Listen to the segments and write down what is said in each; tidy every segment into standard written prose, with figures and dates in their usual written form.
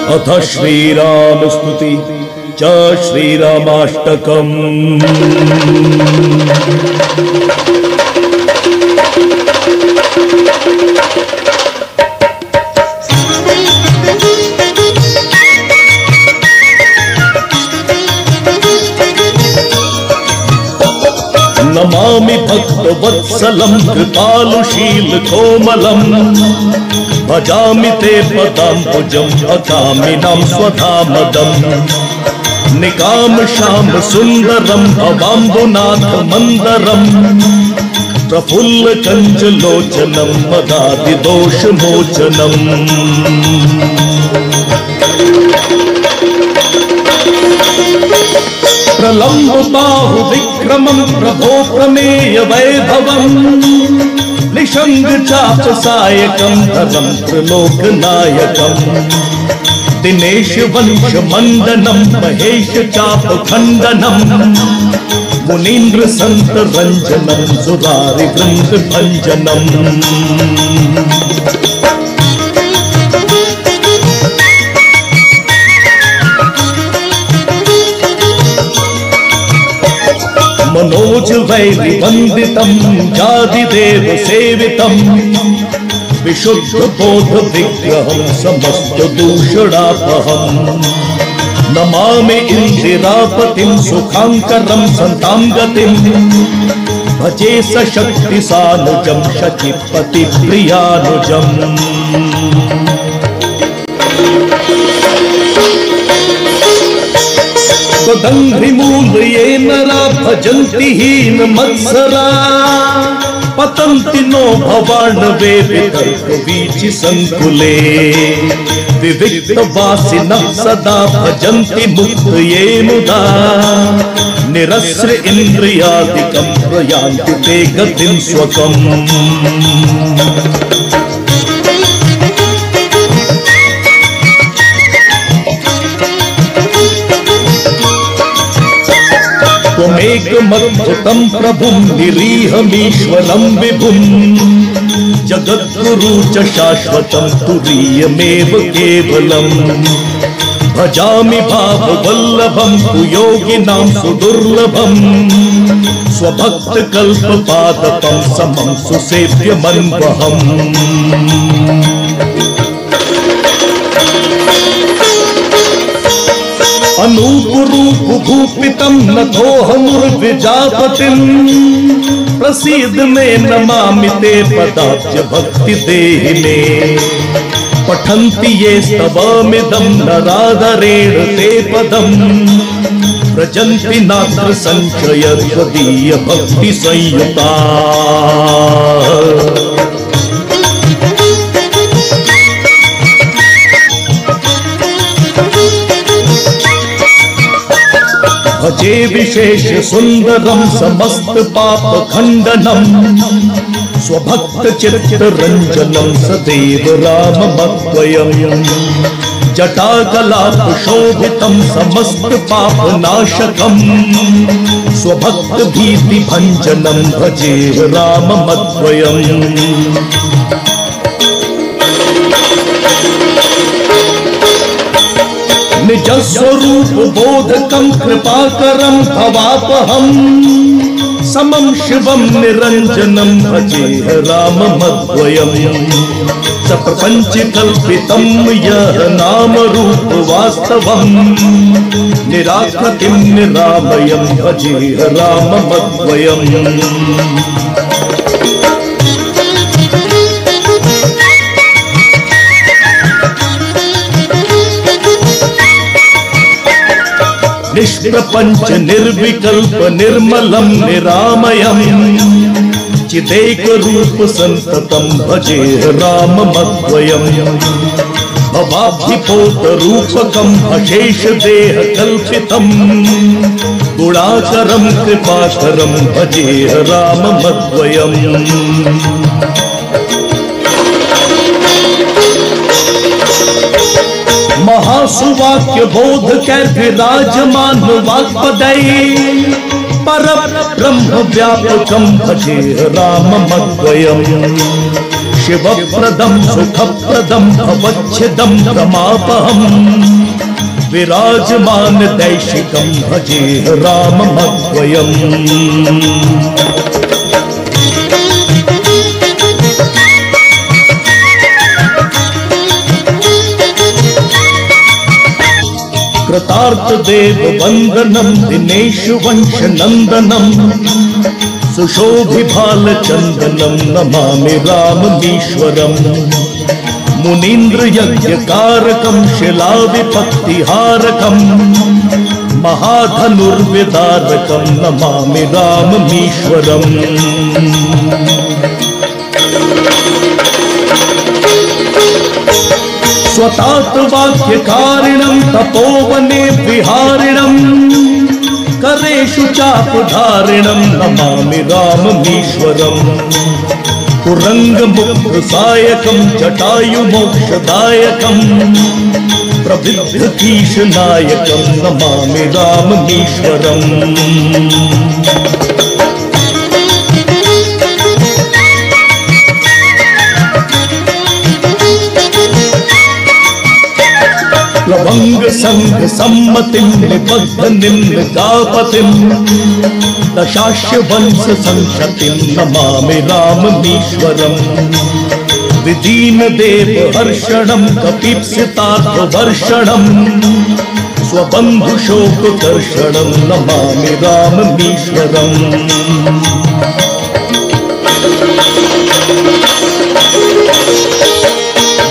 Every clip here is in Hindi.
अथ श्रीराम स्तुति च श्रीरामाष्टकम्। नमामि भक्तवत्सलं कृपालुशील कोमलम् भजामि ते पदाम्बुजम् अकामिनां स्वधामदम् निकाम श्याम सुन्दरं भवाम्बुनाथ मन्दरम् प्रफुल्ल कञ्जलोचनं मदादिदोषमोचनम्। प्रलम्ब बाहु विक्रमं प्रभो प्रमेय वैभवम् निषंग चाप सायकं धरं त्रिलोकनायकम् दिनेश वंश मंडनं महेश चाप खंडनम् मुनीन्द्र संत रंजनं सुरारि वृंद भंजनम्। मनोज वैरि वंदितं जादिदेव सेवितं विशुद्ध बोध विग्रहं समस्त दूषणापहं नमामि इंदिरापतिं सुखांकरं संतां गतिं भजे सशक्ति सानुजं शचीपति प्रियानुजम्। त्वदङ्घ्रिमूलये नरा भजन्ति हीन मत्सरा पतन्ति नो भवार्णवे वितर्कवीचि संकुले विविक्तवासिनः सदा भजन्ति मुक्तये मुदा निरस्र इन्द्रियादिकं प्रयान्ति ते गतिं स्वकम्। त्वमेकमद्भुतं प्रभुं निरीहमीश्वरं विभुं जगद्गुरु च शाश्वतं तुरीयमेव केवलम् भजामि भाववल्लभं तु योगिनां सुदुर्लभं स्वभक्तकल्पपादपं समं सुसेव्यमन्वहम्। अनूपरूप भूपितं नतोऽहमुर्विजापतिं प्रसीद मे नमामि ते पदाब्ज भक्ति देहि मे पठन्ति ये स्तवमिदं नरादरेण ते पदं व्रजन्ति नात्र संशय त्वदीय भक्ति संयुता। भजे विशेष सुंदरं समस्त पाप खंडनम् स्वभक्त चित्त रंजनं सदैव राममद्वयम् जटाकलाप शोभितं समस्त पाप नाशकम् स्वभक्त भीति भंजनं भजे राममद्वयम्। निज स्वरूप बोधकं कृपाकरं भवापहं समं शिवं निरंजनं भजे राममद्वयम्। सप्रपंच कल्पितं यः नाम रूप वास्तवं निराकृतिं निरामयं भजे राममद्वयम्। निष्प्रपंच निर्विकल्प निर्मलं निरामयं चिदेक रूप संततं भजे राममद्वयम्। भवाब्धिपोत रूपकं अशेष देह कल्पितं गुणाकरं कृपाकरं भजे राममद्वयम्। महासुवाक्य बोध कर विराजमान वाक्पदय पर ब्रह्म व्यापकं भजे राममद्वयम्। शिवप्रदं सुखप्रदं भवच्छिदं भ्रमापहम् विराजमान दैशिकं भजे राममद्वयम्। कृतार्थ देव वंदनम दिनेशु वंश नंदनम सुशोभिभाल चंदनम नमामि राममीश्वरम। मुनीन्द्र यज्ञ कारकम शिला विपत्तिहारकम महाधनुर्विदारकम नमामि राममीश्वरम। स्वतात वाक्यकारिणं तपोवने विहारिणं करेषु चापधारिणं नमामि राममीश्वरम्। कुरंगमुखसायकं जटायुमोक्षदायकं प्रविद्धकीशनायकं नमामि राममीश्वरम्। लवंग संघ सम्मतिं निबद्ध निम्न गापतिं दशाश्य वंश संशतिं नमामि राममीश्वरम्। विदीन देव हर्षणं कपीप्सितार्थ वर्षणं स्वबंधु शोक कर्षणं नमामि राममीश्वरम्।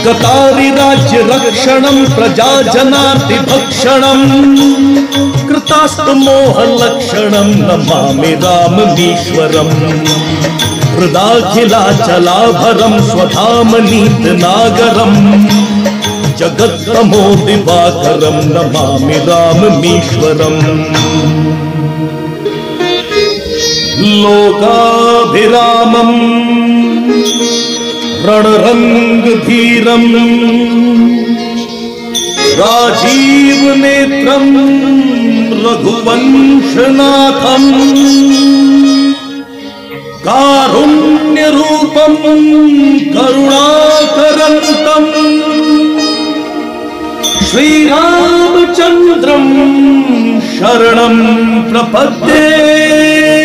गतारि राज्य रक्षणं प्रजा जनार्ति भक्षणं कृतास्तु मोह लक्षणं नमामि राममीश्वरम्। हृदाखिलाचलाभरं स्वधाम नीत नागरं जगत्तमो दिवाकरं नमामि राममीश्वरम्। लोकाभिरामम् रणरंग धीरम राजीव नेत्रम रघुवंशनाथम कारुण्य रूपम करुणाकरंतम श्रीरामचंद्रम शरणं प्रपद्ये।